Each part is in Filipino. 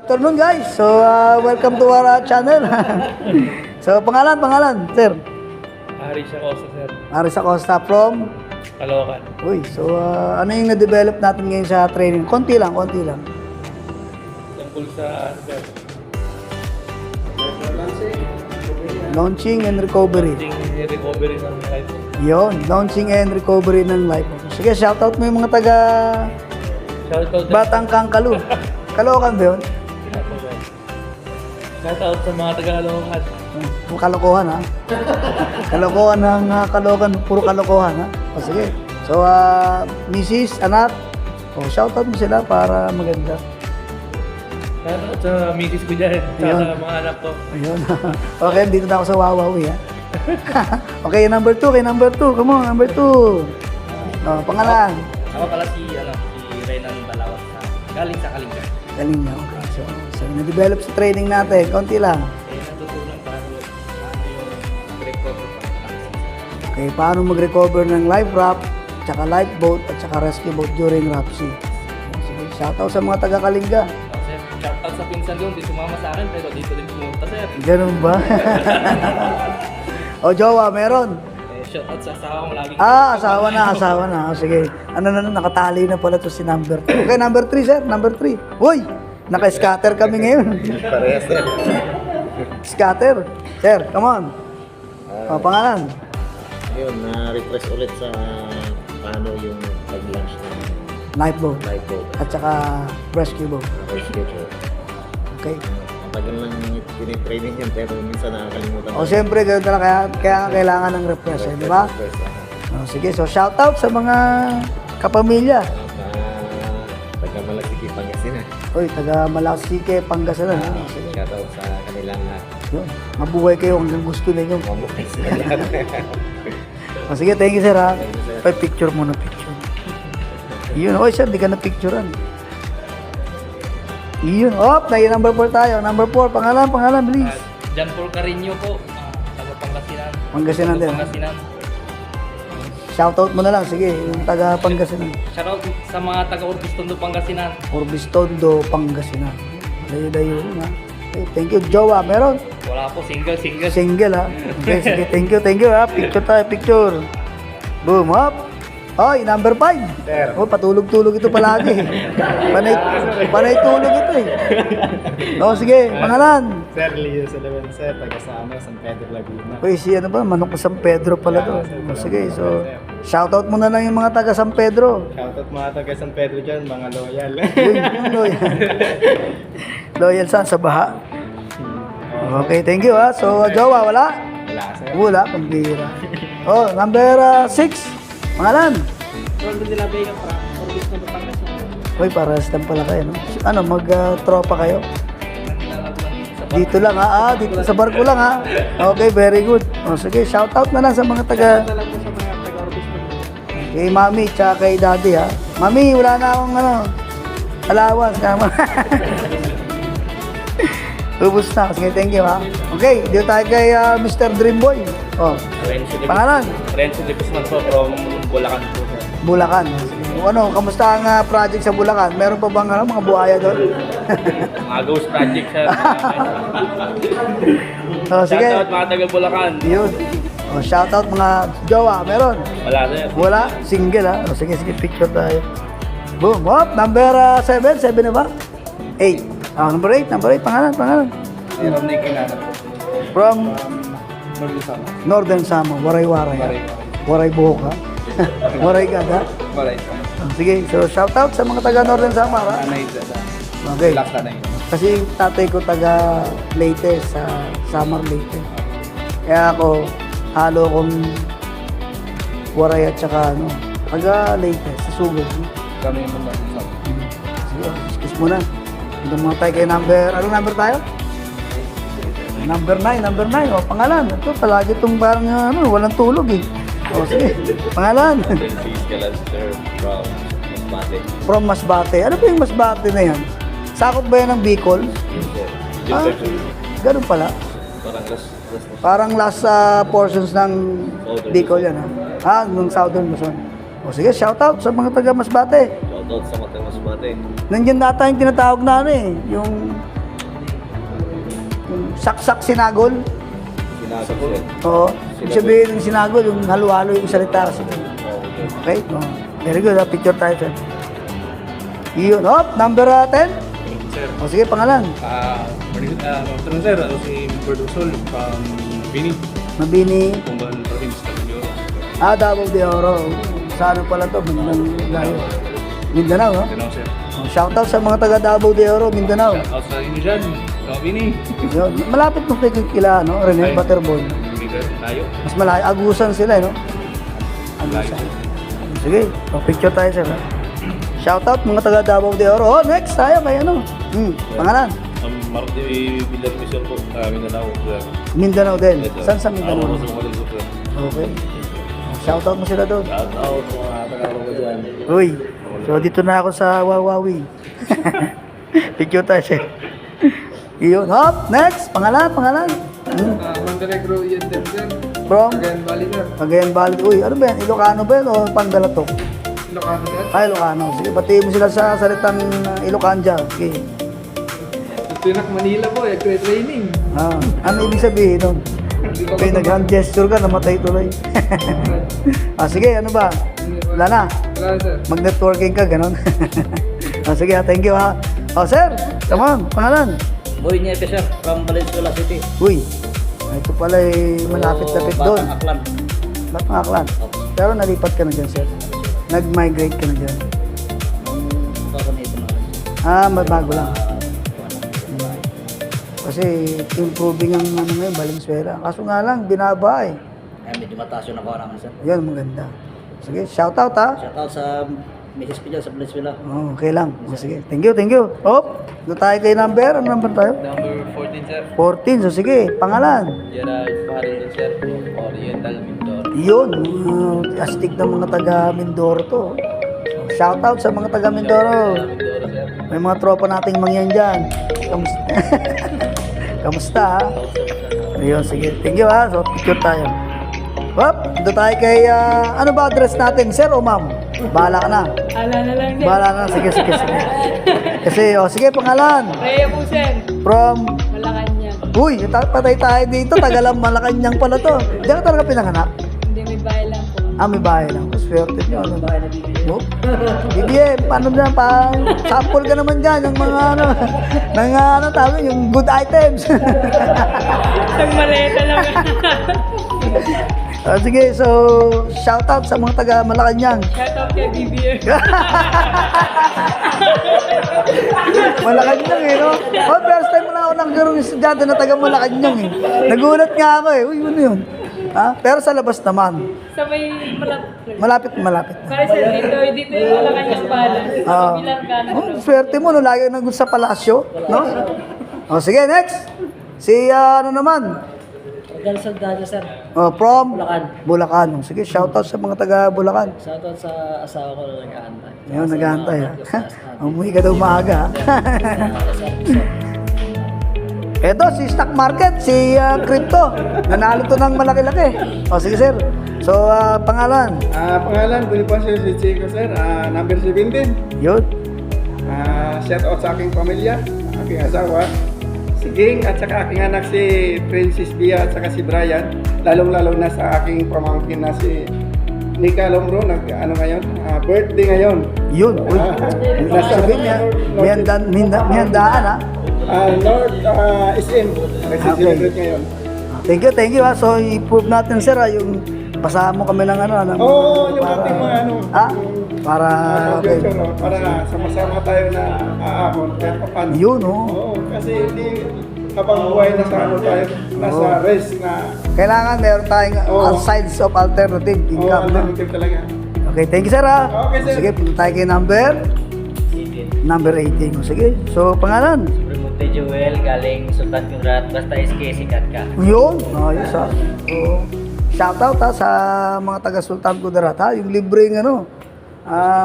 Afternoon guys, so welcome to our channel. So pangalan, sir? Aris Acosta, sir. Aris Acosta from? Caloocan. Uy, so ano yung na-develop natin ngayon sa training? Konti lang. Tungkol sa, sir, Launching and recovery. ting recovery ng life. Yon, launching and recovery ng life. Sige, shoutout mo yung mga taga Shoutout, sir. Batang Kangkalu. Caloocan ba yun? Shoutout sa mga taga-Caloocan. Kalokohan ha. Kalokohan ng Caloocan, puro kalokohan ha. O sige. So, Mrs. Anak, shoutout mo sila para maganda. Shoutout sa misis ko dyan. Ayun. Sa mga anak ko. Ayun. Okay, dito na ako sa Wawawi ha. Okay, number 2. Come on, number 2. Pangalan. Ako pala si Renan Balawat. Galing sa Kalinga. Galing niya. Okay. So na-develop sa training natin. Konti lang. Natutunan paano yung recover pa. Okay, paano mag-recover ng life raft, tsaka lifeboat, at tsaka rescue boat during raft sea. Sige, shoutout sa mga taga-Kalinga. Sir, shoutout sa pinsan doon. Di sumama sa akin pero dito din pumunta, sir. Ganun ba? O, jowa, meron. Shoutout sa asawa kong laging... Asawa na. O, sige. Nakatali na pala to si number 2. Okay, number 3, sir. Number 3. Uy! Naka-scatter kami ngayon. Parehas sir. Scatter. Sir, come on. Pangalan. Ayun, na-refresh ulit sa paano yung pag-launch ng Lifeboat. lifeboat At saka rescue boat. rescue boat. Okay. Matagal lang tinitraining yan pero minsan nakakalimutan. O, siyempre, ganun talaga. Kaya kailangan ng refresh, di ba? O, sige, so shoutout sa mga kapamilya. Taga-Malasiki, Pangasinan. Uy, taga Malasike, Pangasinan. Sige. Shoutout sa kanilang Yun. Mabuhay kayo hanggang gusto ninyo. mabuhay sila lahat. O, sige, thank you, sir, ha? Thank you, sir. Ay, picture muna, picture. Yun, oy, sir, di ka na-picturean. Yun, number 4 tayo. Number 4, pangalan, bilis. John Paul Carino po. Taga Pangasinan. Pangasinan din. Pangasinan. Shoutout mo na lang, sige, yung taga Pangasinan. Shoutout sa mga taga Urbistondo, Pangasinan. Orbistondo, Pangasinan. Layo-layo yun, ha? Okay, thank you. Jowa, meron? Wala po, single. Single, ha? Okay, sige, thank you, ha? Picture tayo, picture. Boom, up. Oy, number 5. Sir. Oh, patulog-tulog ito palagi. Panay tulog ito eh. Oh, sige, pangalan. Sir Leo Salaman, sir. Taga-Sama, San Pedro, Laguna. Uy, si ano ba? Manok sa San Pedro pala to. Oh, sige, so shoutout mo na lang yung mga taga San Pedro. Shoutout mga taga San Pedro dyan, mga loyal. Yung loyal. Loyal saan? Sa baha? Okay, thank you ha. So, jowa, wala? Wala, sir. Wala, pambira. Oh, number 6. Pangalan? Roldan de la Vega para Urbistondo, Pangasinan. Uy, paras lang pala kayo, no? Ano, mag-tropa kayo? Dito lang ha, dito sa barko lang ha. Okay, very good. O sige, shoutout na lang sa mga taga... Alam ko sa mga taga Urbistondo. Kay mami, tsaka kay daddy ha. Mami, wala na akong allowance. Ubus na. Sige, thank you ha. Okay, dito tayo kay Mr. Dreamboy. Oh, pangalan? Renzo de Guzman po from Bulacan po, sir. Bulacan. Sige. Ano, kamusta ang project sa Bulacan? Meron pa bang mga buhaya doon? Mga ghost project, sir. Oh, sige. Shoutout mga taga Bulacan. Yun. Oh, shoutout mga jowa. Meron? Wala, sir. Wala? Single ha? O sige, picture tayo. Boom. Hop, number 7. 7 na ba? 8. Number 8. Pangalan. Meron din kinana po. From Northern Sama. Northern Sama. Waray-waray. Waray buhok ha? Waray gada. Malay. Sige, so shoutout sa mga taga Northern Sama ha? Anay sa Okay. Tanay. Kasi tatay ko taga Leyte sa Samar Leyte. Kaya ako, halo kong Waray at saka taga Leyte sa Sugod. Kami yung mga Sige, excuse muna. Ito mga tayo kay number, ano number tayo? Number 9. O, pangalan. Ito, palagi itong parang, walang tulog eh. O, sige. Pangalan. Sir, from Masbate. From Masbate. Ano ba yung Masbate na yan? Sakop ba yan ng Bicol? Ganun pala. Parang last portions ng Bicol yan ha? Ng Southern Luzon. O sige, shoutout sa mga taga Masbate. Shoutout sa Matang Masbate. Nandiyan data yung tinatawag na ano eh, yung saksak sinagol. Sinasab sir. Oo. Ibig sabihin ng sinagol, yung halo-halo yung salita kasi. Okay. Okay? Oh. Very good. Picture tayo, sir. Yun. Hop, number 10. Sir. O sige, pangalan. Morning, afternoon sir. Ako si Berdusol from Bini, Mabini. Kumbahan Province, Tagumpilio. Davao de Oro. Sa ano pala to? Mindanao. Mindanao, no? Mindanao sir. Oh, shoutout sa mga taga Davao de Oro, Mindanao. Shout out sa inyo dyan, sa Bini. Yun. Malapit mo kila, no? Rene Ay. Butterball. Bigger tayo. Mas malayo. Agusan sila, no? Agusan. Sige, picture tayo, sir. Ha? Shoutout mga taga Davao de Oro. Oh, next tayo kay ano? Pangalan? Marty Villar Mission po, Mindanao sir. Mindanao din. Saan sa Ako Mindanao? sa mga sir. Okay. Shoutout mo sila doon. Shoutout sa mga taga-araw ko dyan. Uy, so dito na ako sa Wawawi. Picture tayo, sir. Iyon. Hop, next. Pangalan. Montenegro yan din sir. From? Again, Bali sir. Again, Bali. Uy, ano ba yan? Ilocano ba yan o Pandalatok? Ilocano sir. Ay, Ilocano. Sige, batiin mo sila sa salitang Ilocanja. Sige. Tutunak Manila po, training. Ano ibig sabihin nun? Okay, nag-hand gesture ka, namatay tuloy. Sige, ano ba? Wala na. Wala sir. Mag-networking ka, ganon. Sige, thank you ha. Sir, come on, pangalan. Boy Nieves sir, from Valenzuela City. Uy, ito pala malapit-lapit doon. Batang Aklan. Batang Aklan. Pero nalipat ka na dyan, sir. Nag-migrate ka na dyan. Nung 2008 na. Bago lang. Kasi improving ang ano ngayon, Valenzuela. Kaso nga lang, binaba eh. Ay, medyo mataas yung nakuha namin sir. Yan, maganda. Sige, shoutout ha. Shoutout sa Mrs. P dyan sa Valenzuela. Okay lang. Sige, thank you. Hop, doon tayo kay number. Ano number tayo? Number 14 sir. 14. So sige, pangalan. Gerald Parin din sir. Oriental Mindoro. Yun, astig ng mga taga Mindoro to. Shoutout sa mga taga Mindoro. Mindoro sir. May mga tropa nating mangyan dyan. Kamusta? Kamusta ha? Ayun, sige. Thank you ha. So, picture tayo. Hop, dito tayo kay, ano ba address natin? Sir o ma'am? Bahala ka na. Ala na lang sir. Bahala na. Sige. Kasi, sige, pangalan. Rhea po sir. From, Malacanang. uy, patay tayo dito. Tagalang Malacanang pala to. Diyan ka talaga pinanganak? Hindi, may bahay lang po. May bahay lang. Swerte nyo. Ano? Bahay na bibili. No? BBM, paano dyan? Sample ka naman dyan. Yung mga ano, tawag yung good items. Isang maleta lang. Sige, so, shoutout sa mga taga Malacanang. Shout out kay BBM. Malacanang no? First time mo na ako nagkaroon ng estudyante na taga Malacanang Nagulat nga ako Uy, ano yun? Pero sa labas naman. Sa may malapit. Malapit. Para sir, dito yung Malacanang Palace. Bilang kanan. Swerte mo, no? Lagi nang sa palasyo, no? Sige, next. Si, ano naman? Organ Saldana sir. From? Bulacan. Bulacan. Sige, shoutout sa mga taga Bulacan. Shoutout sa asawa ko na nag-aantay. Ayun, nag-aantay Umuwi ka daw maaga Eto, si stock market, si crypto. Nanalo to ng malaki-laki. Sige sir. So, pangalan? Pangalan, Bonifacio si Chico sir, number 17. Yun. Shout out sa aking pamilya, aking asawa, si Ging at saka aking anak si Princess Bia at saka si Brian. Lalong-lalo na sa aking pamangkin na si Nika Lombro, birthday ngayon. Yun. Uy. Sabihin niya, may handaan North SM, nagsi-celebrate ngayon. Thank you So, i-prove natin sir yung basahan mo kami ng ano. Yung ating mga Para, okay. Para sama-sama tayo na aahon kahit pa paano. Yun, Kasi hindi habang buhay na sa tayo, nasa rest na. Kailangan meron tayong sides of alternative income. Alternative talaga. Okay, thank you sir Okay, sir. Sige, punta tayo kay number 18. Sige, so pangalan? Monte Joel, galing Sultan Kudarat, basta SK, sikat ka. Yun, ayos So, shoutout sa mga taga Sultan Kudarat yung libreng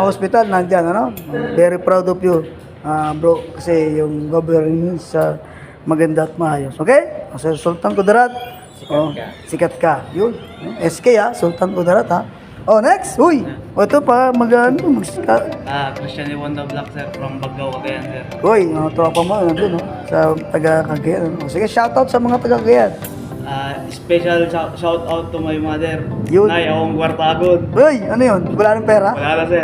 hospital nandyan Very proud of you bro, kasi yung governance maganda at maayos. Okay? Sa Sultan Kudarat, sikat ka. Yun. SK Sultan Kudarat Oh, next. Uy. O, ito pa, Christian Iwanda Black, sir, from Bagao, Cagayan, sir. Uy, tropa mo, nandun, no? Sa taga-Cagayan. O, sige, shoutout sa mga taga-Cagayan. Special shout out to my mother. Yun. Nay, akong kwartagon. Uy, ano yun? Wala ng pera? Wala na, sir.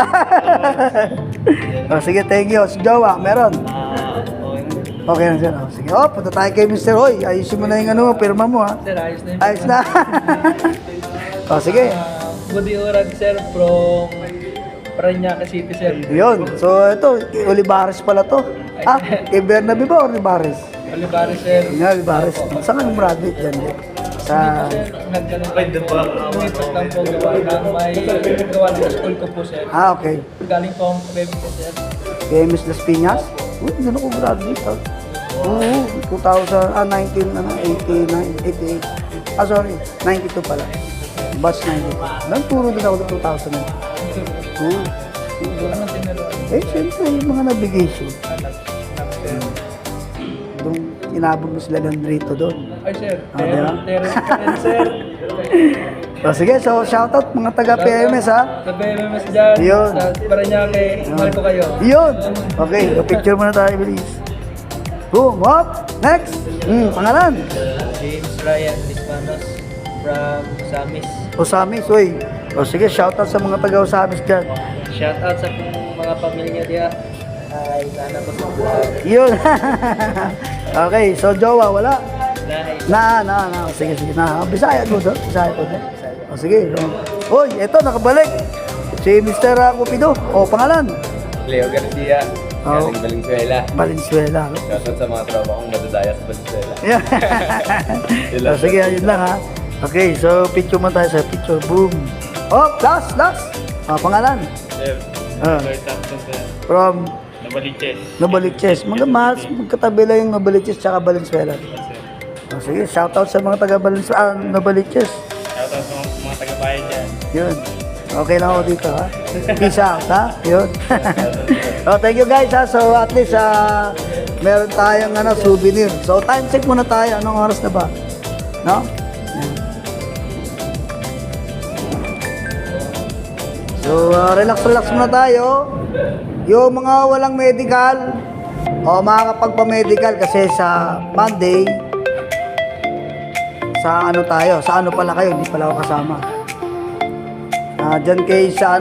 O, sige, thank you. Si Jowa, meron. Okay na, sir. O, sige. O, punta tayo kay Mr. Hoy. Ayusin mo na yung ano, pirma mo, ha? Sir, ayos na yun. Ayos na. O, sige. Budi Urag, sir, from Parañaque City, sir. Yun. So, ito, Olivares pala to. Ah, kay Bernabe ba o Olivares? Olivares, sir. Nga, Olivares. Saan ka numrado? Diyan, di? Sa... Sir, lumipas lang po gawa ng may gawa ng school ko po, sir. Ah, okay. Galing po ang Quebec, sir. Kay Miss Las Piñas? Uy, gano'n ko graduate, ha? Oo, 89, 88. Ah, sorry, 92 pala. Batch 92. Nagturo din ako ng 2000. Oo. Anong tinuruan? Eh, siyempre, yung mga navigation. Doon, inabot mo sila ng Drito doon. Ay, sir. Ah, di ba? Sir. O, sige, so shoutout mga taga-PMS, ha? Sa BMMS dyan. Yun. Sa Parañaque. Mahal ko kayo. Yun! Okay, picture muna tayo, bilis. Boom, hop! Next! Pangalan? James Ryan Lispanos from Samis. Osamis, uy. O sige, shoutout sa mga taga-Osamis dyan. Shout out sa mga pamilya diya. Ay, sana po sa buhay. Yun. Okay, so jowa, wala? Dahil Na. Sige. Bisaya mo doon. Bisaya ko doon. O sige. Uy, eto, nakabalik. Si Mr. Cupido. O, pangalan? Leo Garcia, Oh. galing Valenzuela. Valenzuela. No? Shoutout sa mga tropa kong madadaya sa Valenzuela. Yeah. O, sige, ayun lang, ha. Okay, so picture man tayo sa picture. Boom. Oh, last. O, pangalan? Sir, Ah. Lord Thompson, sir. From Nabaliches. Novaliches. Magkatabi lang yung Novaliches tsaka Valenzuela. O, sige, shoutout sa mga taga-Valenzuela. Novaliches. Shout out sa mga taga-bayan dyan. Yun. Okay lang ako dito, ha? Peace out, ha? Yun. So, thank you guys, ha? So, at least, meron tayong souvenir. So, time check muna tayo. Anong oras na ba? No? Yan. So, relax muna tayo. Yung mga walang medical, o makakapagpa-medical kasi sa Monday, sa ano pala kayo, hindi pala ako kasama. Diyan kay sa